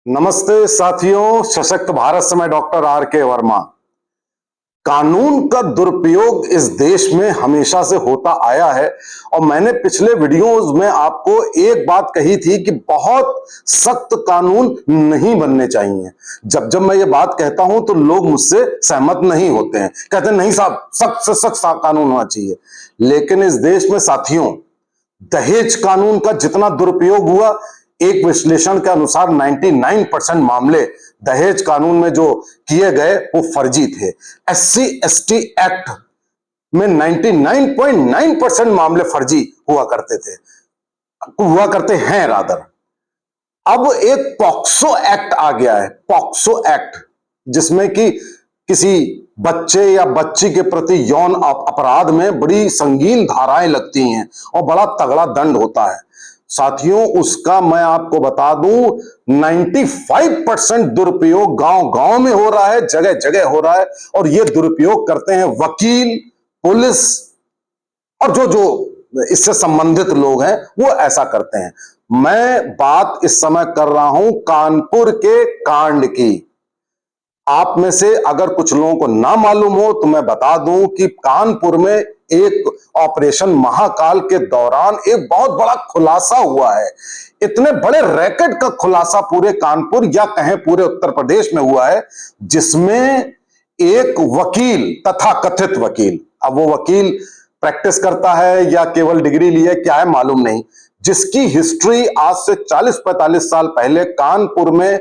नमस्ते साथियों, सशक्त भारत से मैं डॉक्टर आर के वर्मा। कानून का दुरुपयोग इस देश में हमेशा से होता आया है और मैंने पिछले वीडियोस में आपको एक बात कही थी कि बहुत सख्त कानून नहीं बनने चाहिए। जब जब मैं ये बात कहता हूं तो लोग मुझसे सहमत नहीं होते हैं, कहते हैं नहीं साहब, सख्त से सख्त कानून होना चाहिए। लेकिन इस देश में साथियों, दहेज कानून का जितना दुरुपयोग हुआ, एक विश्लेषण के अनुसार 99% मामले दहेज कानून में जो किए गए वो फर्जी थे। एससी एसटी एक्ट में 99.9% मामले फर्जी हुआ करते हैं रादर। अब एक पॉक्सो एक्ट आ गया है, पॉक्सो एक्ट, जिसमें कि किसी बच्चे या बच्ची के प्रति यौन अपराध में बड़ी संगीन धाराएं लगती हैं और बड़ा तगड़ा दंड होता है। साथियों, उसका मैं आपको बता दूं 95% दुरुपयोग गांव गांव में हो रहा है, जगह जगह हो रहा है। और ये दुरुपयोग करते हैं वकील, पुलिस और जो जो इससे संबंधित लोग हैं वो ऐसा करते हैं। मैं बात इस समय कर रहा हूं कानपुर के कांड की। आप में से अगर कुछ लोगों को ना मालूम हो तो मैं बता दूं कि कानपुर में एक ऑपरेशन महाकाल के दौरान एक बहुत बड़ा खुलासा हुआ है। इतने बड़े रैकेट का खुलासा पूरे कानपुर या कहें पूरे उत्तर प्रदेश में हुआ है, जिसमें एक वकील, तथा कथित वकील, अब वो वकील प्रैक्टिस करता है या केवल डिग्री ली है क्या है मालूम नहीं, जिसकी हिस्ट्री आज से 40-45 साल पहले कानपुर में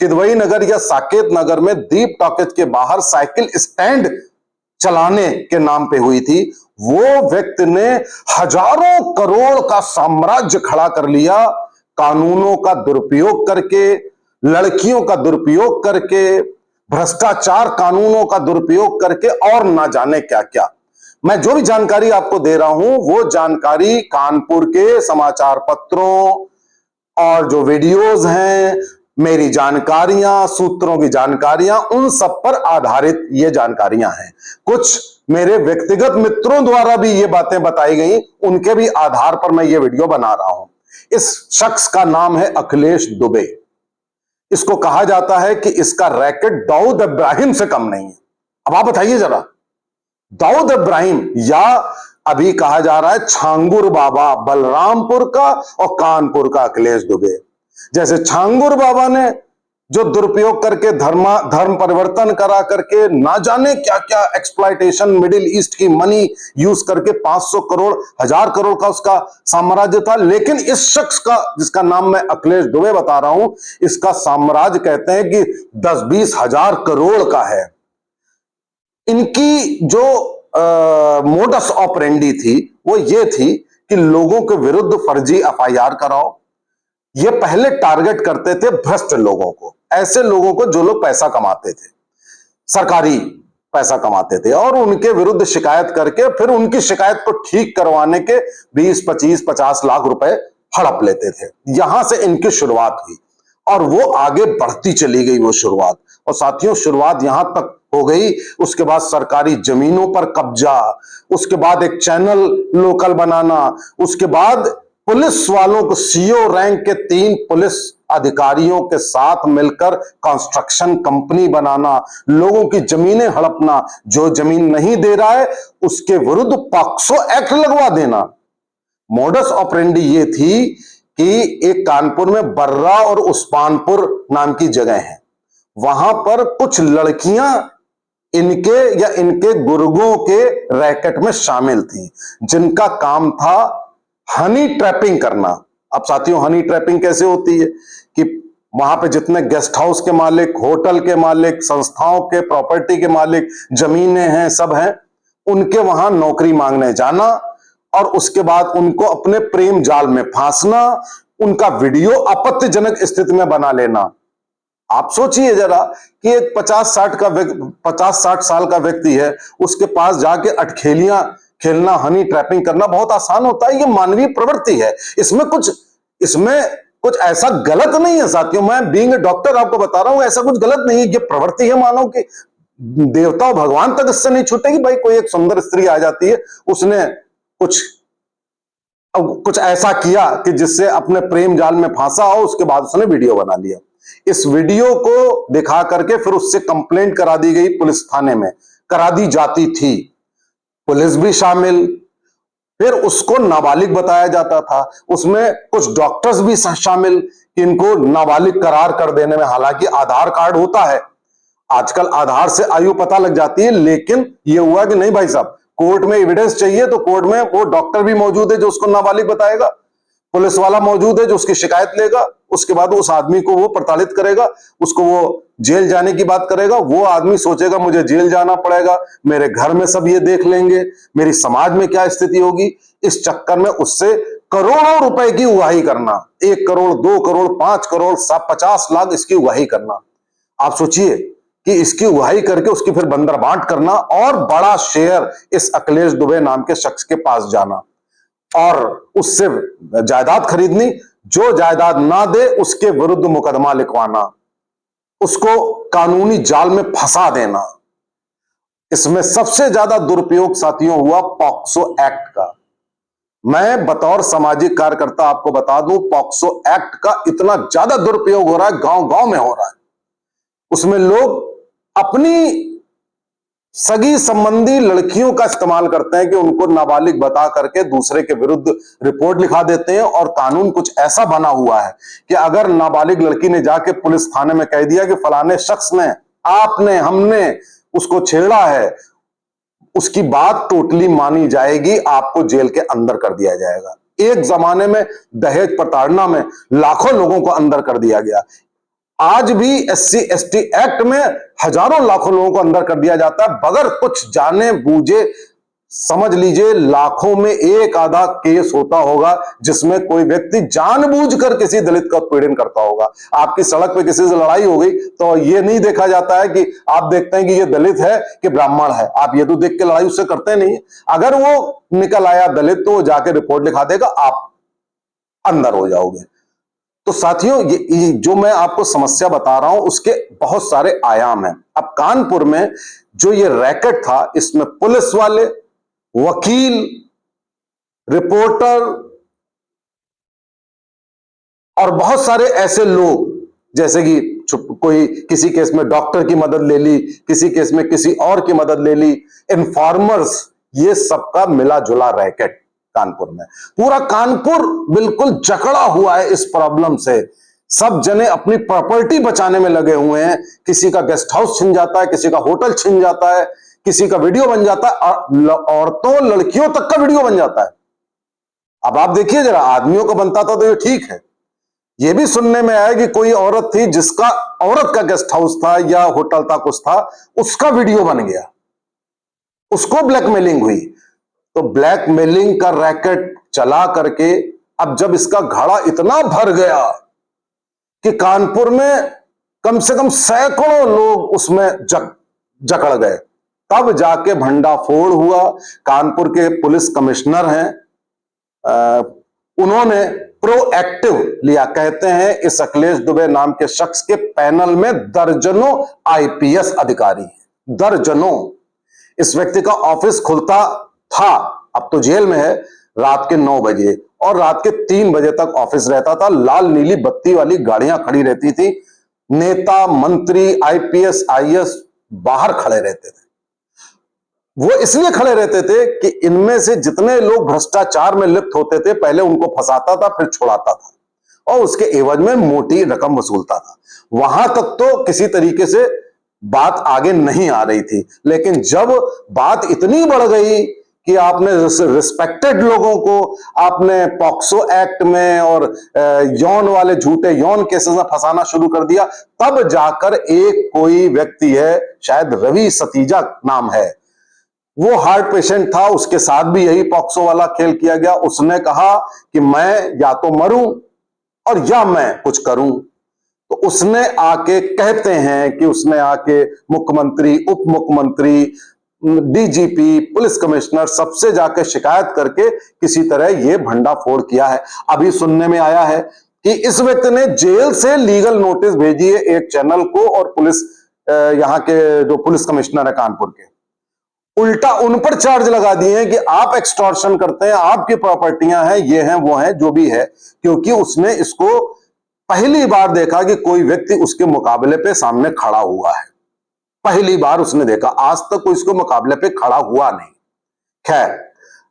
किदवई नगर या साकेत नगर में दीप टॉकीज के बाहर साइकिल स्टैंड चलाने के नाम पे हुई थी। वो व्यक्ति ने हजारों करोड़ का साम्राज्य खड़ा कर लिया, कानूनों का दुरुपयोग करके, लड़कियों का दुरुपयोग करके, भ्रष्टाचार कानूनों का दुरुपयोग करके और ना जाने क्या क्या। मैं जो भी जानकारी आपको दे रहा हूं वो जानकारी कानपुर के समाचार पत्रों और जो वीडियोस हैं, मेरी जानकारियां, सूत्रों की जानकारियां, उन सब पर आधारित ये जानकारियां हैं। कुछ मेरे व्यक्तिगत मित्रों द्वारा भी ये बातें बताई गई, उनके भी आधार पर मैं ये वीडियो बना रहा हूं। इस शख्स का नाम है अखिलेश दुबे। इसको कहा जाता है कि इसका रैकेट दाऊद इब्राहिम से कम नहीं है। अब आप बताइए जरा, दाऊद इब्राहिम या अभी कहा जा रहा है छांगुर बाबा बलरामपुर का और कानपुर का अखिलेश दुबे। जैसे छांगुर बाबा ने जो दुरुपयोग करके धर्म परिवर्तन करा करके ना जाने क्या क्या एक्सप्लॉयटेशन, मिडिल ईस्ट की मनी यूज करके 500 करोड़ 1000 करोड़ का उसका साम्राज्य था। लेकिन इस शख्स का, जिसका नाम मैं अखिलेश दुबे बता रहा हूं, इसका साम्राज्य कहते हैं कि 10-20 हजार करोड़ का है। इनकी जो मोडस ऑपरेंडी थी वो ये थी कि लोगों के विरुद्ध फर्जी एफआईआर कराओ। ये पहले टारगेट करते थे भ्रष्ट लोगों को, ऐसे लोगों को जो लोग पैसा कमाते थे, सरकारी पैसा कमाते थे, और उनके विरुद्ध शिकायत करके फिर उनकी शिकायत को ठीक करवाने के 20-25-50 लाख रुपए हड़प लेते थे। यहां से इनकी शुरुआत हुई और वो आगे बढ़ती चली गई वो शुरुआत। और साथियों, शुरुआत यहां तक हो गई, उसके बाद सरकारी जमीनों पर कब्जा, उसके बाद एक चैनल लोकल बनाना, उसके बाद पुलिस वालों को, सीओ रैंक के 3 पुलिस अधिकारियों के साथ मिलकर कंस्ट्रक्शन कंपनी बनाना, लोगों की जमीनें हड़पना, जो जमीन नहीं दे रहा है उसके विरुद्ध पॉक्सो एक्ट लगवा देना। मोडस ऑपरेंडी ये थी कि एक कानपुर में बर्रा और उस्मानपुर नाम की जगह है, वहां पर कुछ लड़कियां इनके या इनके गुर्गों के रैकेट में शामिल थी, जिनका काम था हनी ट्रैपिंग करना। अब साथियों, हनी ट्रैपिंग कैसे होती है कि वहां पे जितने गेस्ट हाउस के मालिक, होटल के मालिक, संस्थाओं के, प्रॉपर्टी के मालिक, जमीनें हैं, सब हैं, उनके वहां नौकरी मांगने जाना और उसके बाद उनको अपने प्रेम जाल में फांसना, उनका वीडियो आपत्तिजनक स्थिति में बना लेना। आप सोचिए जरा कि एक 50-60 साल का व्यक्ति है, उसके पास जाके अटखेलियां खेलना, हनी ट्रैपिंग करना बहुत आसान होता है। ये मानवीय प्रवृत्ति है, इसमें कुछ ऐसा गलत नहीं है साथियों। मैं बीइंग डॉक्टर आपको बता रहा हूं, ऐसा कुछ गलत नहीं है, ये प्रवृत्ति है मानव की। देवता और भगवान तक इससे नहीं छूटेगी। भाई, कोई एक सुंदर स्त्री आ जाती है, उसने कुछ ऐसा किया कि जिससे अपने प्रेम जाल में फांसा हो, उसके बाद उसने वीडियो बना लिया। इस वीडियो को दिखा करके फिर उससे कंप्लेंट करा दी गई, पुलिस थाने में करा दी जाती थी, पुलिस भी शामिल, फिर उसको नाबालिग बताया जाता था, उसमें कुछ डॉक्टर्स भी शामिल कि इनको नाबालिग करार कर देने में। हालांकि आधार कार्ड होता है, आजकल आधार से आयु पता लग जाती है, लेकिन यह हुआ कि नहीं भाई साहब, कोर्ट में एविडेंस चाहिए तो कोर्ट में वो डॉक्टर भी मौजूद है जो उसको नाबालिग बताएगा, पुलिस वाला मौजूद है जो उसकी शिकायत लेगा, उसके बाद उस आदमी को वो प्रताड़ित करेगा, उसको वो जेल जाने की बात करेगा। वो आदमी सोचेगा मुझे जेल जाना पड़ेगा, मेरे घर में सब ये देख लेंगे, मेरी समाज में क्या स्थिति होगी। इस चक्कर में उससे करोड़ों रुपए की उगाही करना, 1 करोड़ 2 करोड़ 5 करोड़ 50 लाख इसकी उगाही करना। आप सोचिए कि इसकी उगाही करके उसकी फिर बंदर बांट करना और बड़ा शेयर इस अखिलेश दुबे नाम के शख्स के पास जाना और उससे जायदाद खरीदनी, जो जायदाद ना दे उसके विरुद्ध मुकदमा लिखवाना, उसको कानूनी जाल में फंसा देना। इसमें सबसे ज्यादा दुरुपयोग साथियों हुआ पॉक्सो एक्ट का। मैं बतौर सामाजिक कार्यकर्ता आपको बता दूं, पॉक्सो एक्ट का इतना ज्यादा दुरुपयोग हो रहा है, गांव गांव में हो रहा है। उसमें लोग अपनी सगी संबंधी लड़कियों का इस्तेमाल करते हैं कि उनको नाबालिग बता करके दूसरे के विरुद्ध रिपोर्ट लिखा देते हैं। और कानून कुछ ऐसा बना हुआ है कि अगर नाबालिग लड़की ने जाके पुलिस थाने में कह दिया कि फलाने शख्स ने, आपने, हमने उसको छेड़ा है, उसकी बात टोटली मानी जाएगी, आपको जेल के अंदर कर दिया जाएगा। एक जमाने में दहेज प्रताड़ना में लाखों लोगों को अंदर कर दिया गया। आज भी SC ST एक्ट में हजारों लाखों लोगों को अंदर कर दिया जाता है बगैर कुछ जाने बूझे। समझ लीजिए लाखों में एक आधा केस होता होगा जिसमें कोई व्यक्ति जानबूझकर किसी दलित का उत्पीड़न करता होगा। आपकी सड़क पे किसी से लड़ाई हो गई तो ये नहीं देखा जाता है कि आप देखते हैं कि ये दलित है कि ब्राह्मण है, आप ये तो देख के लड़ाई उससे करते नहीं। अगर वो निकल आया दलित तो वो जाके रिपोर्ट लिखा देगा, आप अंदर हो जाओगे। तो साथियों ये जो मैं आपको समस्या बता रहा हूं उसके बहुत सारे आयाम हैं। अब कानपुर में जो ये रैकेट था, इसमें पुलिस वाले, वकील, रिपोर्टर और बहुत सारे ऐसे लोग, जैसे कि कोई किसी केस में डॉक्टर की मदद ले ली, किसी केस में किसी और की मदद ले ली, इन्फॉर्मर्स, ये सबका मिला जुला रैकेट कानपुर में। पूरा कानपुर बिल्कुल जकड़ा हुआ है इस प्रॉब्लम से। सब जने अपनी प्रॉपर्टी बचाने में लगे हुए हैं। किसी का गेस्ट हाउस छिन जाता है, किसी का होटल छिन जाता है, किसी का वीडियो बन जाता है, औरतों लड़कियों तक का वीडियो बन जाता है। अब आप देखिए जरा, आदमियों का बनता था तो ये ठीक है। ये भी सुनने में आया कि कोई औरत थी जिसका औरत का गेस्ट हाउस था या होटल था, कुछ था, उसका वीडियो बन गया, उसको ब्लैकमेलिंग हुई। तो ब्लैकमेलिंग का रैकेट चला करके अब जब इसका घड़ा इतना भर गया कि कानपुर में कम से कम सैकड़ों लोग उसमें जकड़ गए, तब जाके भंडाफोड़ हुआ। कानपुर के पुलिस कमिश्नर हैं, उन्होंने प्रोएक्टिव लिया। कहते हैं इस अखिलेश दुबे नाम के शख्स के पैनल में दर्जनों IPS अधिकारी हैं, दर्जनों। इस व्यक्ति का ऑफिस खुलता था, अब तो जेल में है, रात के 9 बजे और रात के 3 बजे तक ऑफिस रहता था। लाल नीली बत्ती वाली गाड़ियां खड़ी रहती थी, नेता मंत्री IPS IAS बाहर खड़े रहते थे। वो इसलिए खड़े रहते थे कि इनमें से जितने लोग भ्रष्टाचार में लिप्त होते थे पहले उनको फंसाता था, फिर छुड़ाता था और उसके एवज में मोटी रकम वसूलता था। वहां तक तो किसी तरीके से बात आगे नहीं आ रही थी, लेकिन जब बात इतनी बढ़ गई कि आपने रिस्पेक्टेड लोगों को आपने पॉक्सो एक्ट में और यौन वाले झूठे यौन केसेस में फंसाना शुरू कर दिया, तब जाकर एक कोई व्यक्ति है, शायद रवि सतीजा नाम है, वो हार्ट पेशेंट था, उसके साथ भी यही पॉक्सो वाला खेल किया गया। उसने कहा कि मैं या तो मरूं और या मैं कुछ करूं। तो उसने आके, कहते हैं कि उसने आके मुख्यमंत्री, उप मुख्यमंत्री, DGP, पुलिस कमिश्नर सबसे जाके शिकायत करके किसी तरह ये भंडाफोड़ किया है। अभी सुनने में आया है कि इस व्यक्ति ने जेल से लीगल नोटिस भेजी है एक चैनल को और पुलिस, यहां के जो पुलिस कमिश्नर है कानपुर के, उल्टा उन पर चार्ज लगा दिए हैं कि आप एक्सटॉर्शन करते हैं, आपकी प्रॉपर्टियां हैं, ये हैं वो हैं जो भी है, क्योंकि उसने इसको पहली बार देखा कि कोई व्यक्ति उसके मुकाबले पे सामने खड़ा हुआ है, पहली बार उसने देखा, आज तक कोई इसको मुकाबले पे खड़ा हुआ नहीं। खैर,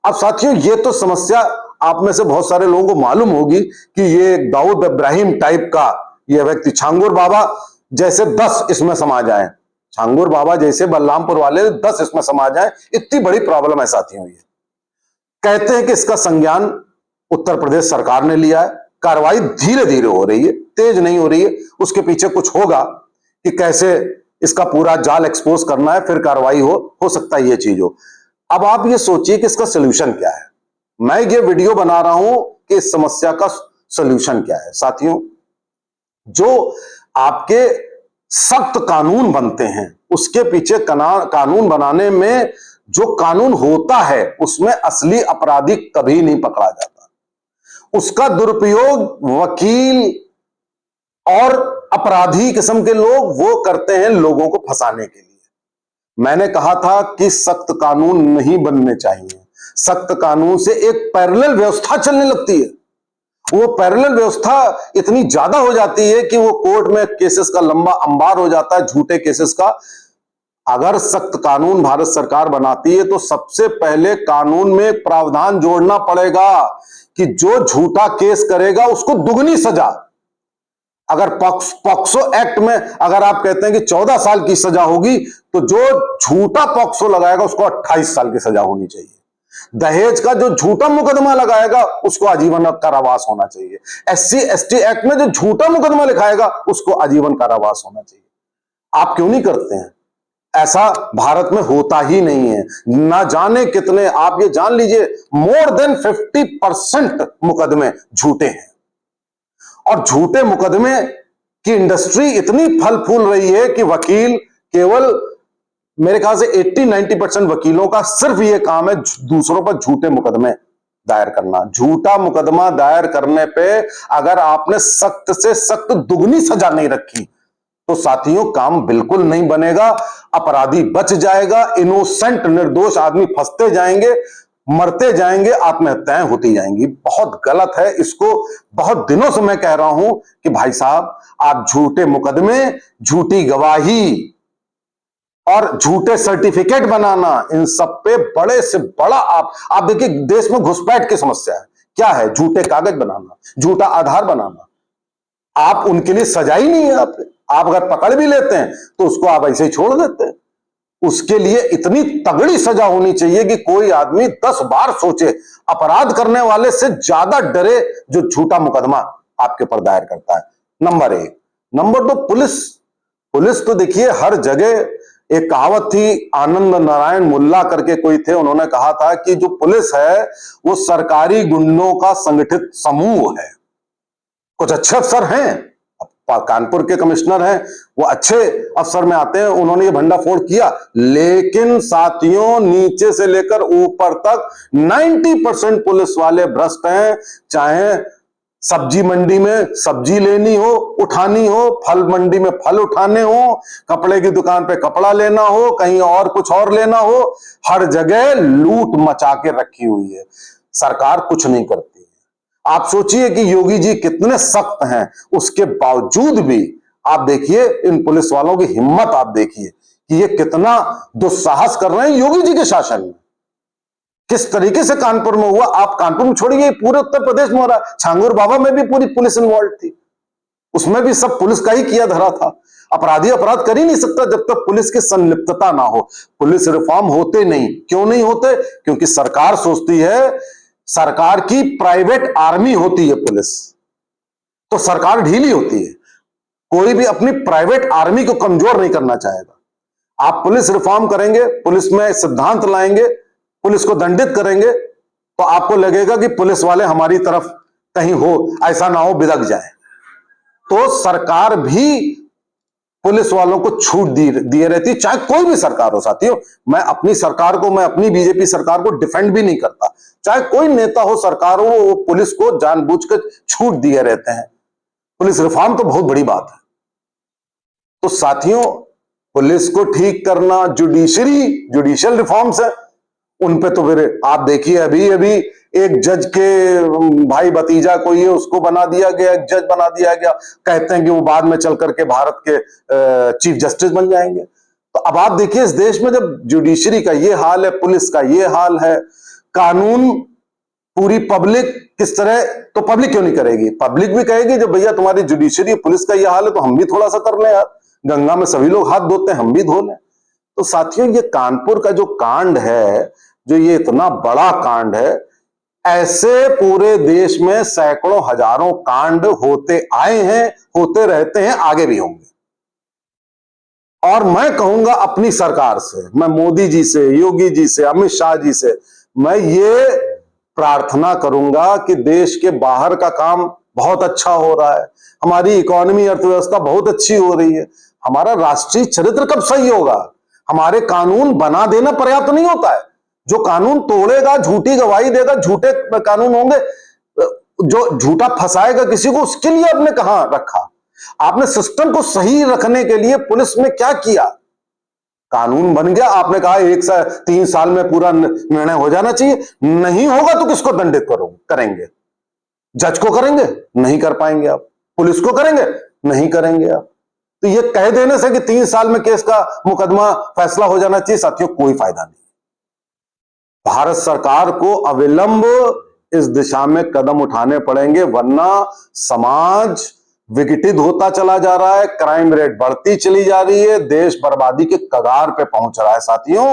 अब साथियों ये तो समस्या आप में से बहुत सारे लोगों को मालूम होगी कि ये दाऊद इब्राहिम टाइप का ये व्यक्ति, छांगुर बाबा जैसे 10 इसमें समा जाए, छांगुर बाबा जैसे बलरामपुर वाले 10 इसमें समा जाए, इतनी बड़ी प्रॉब्लम है साथियों। ये कहते हैं कि इसका संज्ञान उत्तर प्रदेश सरकार ने लिया है, कार्रवाई धीरे धीरे हो रही है, तेज नहीं हो रही है, उसके पीछे कुछ होगा कि कैसे इसका पूरा जाल एक्सपोज करना है, फिर कार्रवाई हो सकता है ये चीज हो। अब आप ये सोचिए कि इसका सोल्यूशन क्या है। मैं ये वीडियो बना रहा हूं कि इस समस्या का सोल्यूशन क्या है साथियों। जो आपके सख्त कानून बनते हैं उसके पीछे कानून बनाने में जो कानून होता है उसमें असली अपराधी कभी नहीं पकड़ा जाता। उसका दुरुपयोग वकील और अपराधी किस्म के लोग वो करते हैं लोगों को फंसाने के लिए। मैंने कहा था कि सख्त कानून नहीं बनने चाहिए, सख्त कानून से एक पैरेलल व्यवस्था चलने लगती है। वो पैरेलल व्यवस्था इतनी ज्यादा हो जाती है कि वो कोर्ट में केसेस का लंबा अंबार हो जाता है, झूठे केसेस का। अगर सख्त कानून भारत सरकार बनाती है तो सबसे पहले कानून में एक प्रावधान जोड़ना पड़ेगा कि जो झूठा केस करेगा उसको दुगनी सजा। अगर पॉक्सो एक्ट में अगर आप कहते हैं कि 14 साल की सजा होगी तो जो झूठा पॉक्सो लगाएगा उसको 28 साल की सजा होनी चाहिए। दहेज का जो झूठा मुकदमा लगाएगा उसको आजीवन कारावास होना चाहिए। SC ST एक्ट में जो झूठा मुकदमा लिखाएगा उसको आजीवन कारावास होना चाहिए। आप क्यों नहीं करते हैं ऐसा? भारत में होता ही नहीं है। ना जाने कितने, आप ये जान लीजिए मोर देन 50% मुकदमे झूठे हैं। और झूठे मुकदमे की इंडस्ट्री इतनी फल फूल रही है कि वकील केवल, मेरे ख्याल से 80-90% वकीलों का सिर्फ ये काम है दूसरों पर झूठे मुकदमे दायर करना। झूठा मुकदमा दायर करने पे अगर आपने सख्त से सख्त दुगनी सजा नहीं रखी तो साथियों काम बिल्कुल नहीं बनेगा, अपराधी बच जाएगा, इनोसेंट निर्दोष आदमी फंसते जाएंगे, मरते जाएंगे, आत्महत्याएं होती जाएंगी। बहुत गलत है। इसको बहुत दिनों से मैं कह रहा हूं कि भाई साहब आप झूठे मुकदमे, झूठी गवाही और झूठे सर्टिफिकेट बनाना, इन सब पे बड़े से बड़ा आप देखिए देश में घुसपैठ की समस्या है। क्या है? झूठे कागज बनाना, झूठा आधार बनाना। आप उनके लिए सजा ही नहीं है। आप अगर पकड़ भी लेते हैं तो उसको आप ऐसे ही छोड़ देते हैं। उसके लिए इतनी तगड़ी सजा होनी चाहिए कि कोई आदमी 10 बार सोचे, अपराध करने वाले से ज्यादा डरे जो झूठा मुकदमा आपके पर दायर करता है। नंबर 1। नंबर 2, पुलिस तो देखिए हर जगह। एक कहावत थी, आनंद नारायण मुल्ला करके कोई थे, उन्होंने कहा था कि जो पुलिस है वो सरकारी गुंडों का संगठित समूह है। कुछ अच्छे अफसर हैं, कानपुर के कमिश्नर हैं, वो अच्छे अफसर में आते हैं, उन्होंने ये भंडाफोड़ किया, लेकिन साथियों नीचे से लेकर ऊपर तक 90% पुलिस वाले भ्रष्ट हैं। चाहे सब्जी मंडी में सब्जी लेनी हो, उठानी हो, फल मंडी में फल उठाने हो, कपड़े की दुकान पे कपड़ा लेना हो, कहीं और कुछ और लेना हो, हर जगह लूट मचा के रखी हुई है। सरकार कुछ नहीं करती। आप सोचिए कि योगी जी कितने सख्त हैं, उसके बावजूद भी आप देखिए इन पुलिस वालों की हिम्मत, आप देखिए कि ये कितना दुस्साहस कर रहे हैं योगी जी के शासन में। किस तरीके से कानपुर में हुआ, आप कानपुर में छोड़िए, पूरे उत्तर प्रदेश में हो रहा है। छांगुर बाबा में भी पूरी पुलिस इन्वॉल्व थी, उसमें भी सब पुलिस का ही किया धरा था। अपराधी अपराध कर ही नहीं सकता जब तक पुलिस की संलिप्तता ना हो। पुलिस रिफॉर्म होते नहीं। क्यों नहीं होते? क्योंकि सरकार सोचती है, सरकार की प्राइवेट आर्मी होती है पुलिस, तो सरकार ढीली होती है। कोई भी अपनी प्राइवेट आर्मी को कमजोर नहीं करना चाहेगा। आप पुलिस रिफॉर्म करेंगे, पुलिस में सिद्धांत लाएंगे, पुलिस को दंडित करेंगे, तो आपको लगेगा कि पुलिस वाले हमारी तरफ कहीं हो, ऐसा ना हो बिदक जाए। तो सरकार भी पुलिस वालों को छूट दिए रहती, चाहे कोई भी सरकार हो। साथियों, मैं अपनी सरकार को, मैं अपनी बीजेपी सरकार को डिफेंड भी नहीं करता, चाहे कोई नेता हो, सरकार हो, वो पुलिस को जानबूझकर छूट दिए रहते हैं। पुलिस रिफॉर्म तो बहुत बड़ी बात है। तो साथियों, पुलिस को ठीक करना, जुडिशियल रिफॉर्म्स है, उन पे तो फिर आप देखिए अभी एक जज के भाई भतीजा कोई है उसको बना दिया गया, एक जज बना दिया गया, कहते हैं कि वो बाद में चल करके भारत के चीफ जस्टिस बन जाएंगे। तो अब आप देखिए इस देश में जब जुडिशरी का ये हाल है, पुलिस का ये हाल है, कानून पूरी पब्लिक किस तरह, तो पब्लिक क्यों नहीं करेगी? पब्लिक भी कहेगी जब भैया तुम्हारी जुडिशरी पुलिस का ये हाल है तो हम भी थोड़ा सा कर लें यार, गंगा में सभी लोग हाथ धोते हैं, हम भी धो लें। तो साथियों ये कानपुर का जो कांड है, जो ये इतना बड़ा कांड है, ऐसे पूरे देश में सैकड़ों हजारों कांड होते आए हैं, होते रहते हैं, आगे भी होंगे। और मैं कहूंगा अपनी सरकार से, मैं मोदी जी से, योगी जी से, अमित शाह जी से मैं ये प्रार्थना करूंगा कि देश के बाहर का काम बहुत अच्छा हो रहा है, हमारी इकोनॉमी अर्थव्यवस्था बहुत अच्छी हो रही है, हमारा राष्ट्रीय चरित्र कब सही होगा? हमारे कानून बना देना पर्याप्त नहीं होता है। जो कानून तोड़ेगा, झूठी गवाही देगा, झूठे कानून होंगे, जो झूठा फंसाएगा किसी को, उसके लिए आपने कहां रखा? आपने सिस्टम को सही रखने के लिए पुलिस में क्या किया? कानून बन गया, आपने कहा 3 साल में पूरा निर्णय हो जाना चाहिए, नहीं होगा तो किसको दंडित करेंगे? जज को करेंगे? नहीं कर पाएंगे आप। पुलिस को करेंगे? नहीं करेंगे आप। तो ये कह देने से कि 3 साल में केस का मुकदमा फैसला हो जाना चाहिए, साथियों कोई फायदा नहीं। भारत सरकार को अविलंब इस दिशा में कदम उठाने पड़ेंगे, वरना समाज विघटित होता चला जा रहा है, क्राइम रेट बढ़ती चली जा रही है, देश बर्बादी के कगार पे पहुंच रहा है। साथियों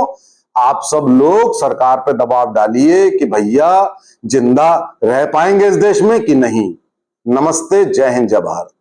आप सब लोग सरकार पे दबाव डालिए कि भैया जिंदा रह पाएंगे इस देश में कि नहीं। नमस्ते, जय हिंद, जय भारत।